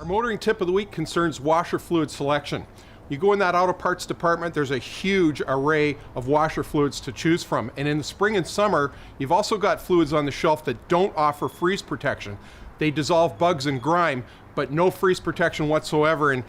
Motoring tip of the week concerns washer fluid selection. You go in that auto parts department, there's a huge array of washer fluids to choose from. And in the spring and summer, you've also got fluids on the shelf that don't offer freeze protection. They dissolve bugs and grime, but no freeze protection whatsoever. And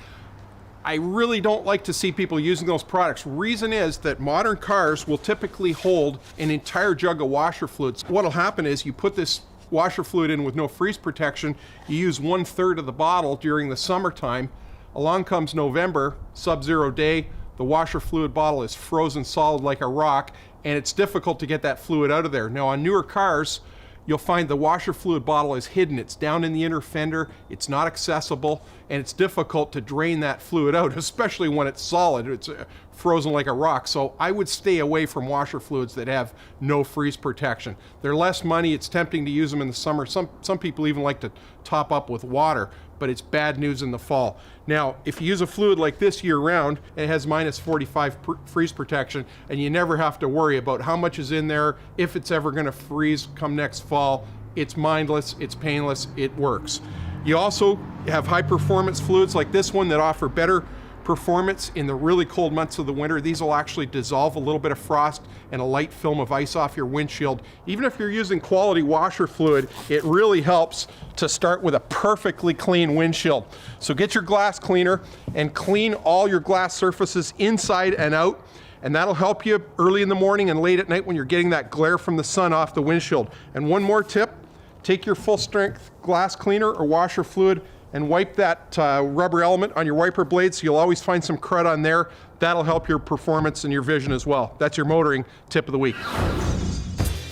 I really don't like to see people using those products. Reason is that modern cars will typically hold an entire jug of washer fluids. What'll happen is you put this washer fluid in with no freeze protection, you use 1/3 of the bottle during the summertime. Along comes November, sub-zero day, the washer fluid bottle is frozen solid like a rock, and it's difficult to get that fluid out of there. Now on newer cars, you'll find the washer fluid bottle is hidden. It's down in the inner fender, it's not accessible, and it's difficult to drain that fluid out, especially when it's solid. It's frozen like a rock. So I would stay away from washer fluids that have no freeze protection. They're less money, it's tempting to use them in the summer. Some people even like to top up with water, but it's bad news in the fall. Now, if you use a fluid like this year round, and it has -45 freeze protection, and you never have to worry about how much is in there, if it's ever gonna freeze come next fall, it's mindless, it's painless, it works. You also have high performance fluids like this one that offer better performance in the really cold months of the winter. These will actually dissolve a little bit of frost and a light film of ice off your windshield. Even if you're using quality washer fluid, it really helps to start with a perfectly clean windshield. So get your glass cleaner and clean all your glass surfaces inside and out, and that'll help you early in the morning and late at night when you're getting that glare from the sun off the windshield. And one more tip, take your full strength glass cleaner or washer fluid and wipe that rubber element on your wiper blade, so you'll always find some crud on there. That'll help your performance and your vision as well. That's your motoring tip of the week.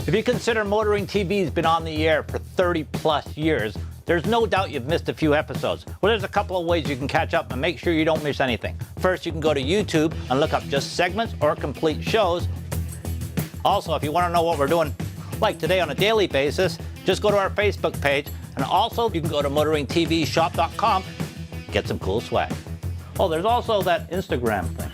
If you consider Motoring TV's been on the air for 30+ years, there's no doubt you've missed a few episodes. Well, there's a couple of ways you can catch up and make sure you don't miss anything. First, you can go to YouTube and look up just segments or complete shows. Also, if you want to know what we're doing, like today on a daily basis, just go to our Facebook page. And also, you can go to motoringtvshop.com, get some cool swag. Oh, there's also that Instagram thing.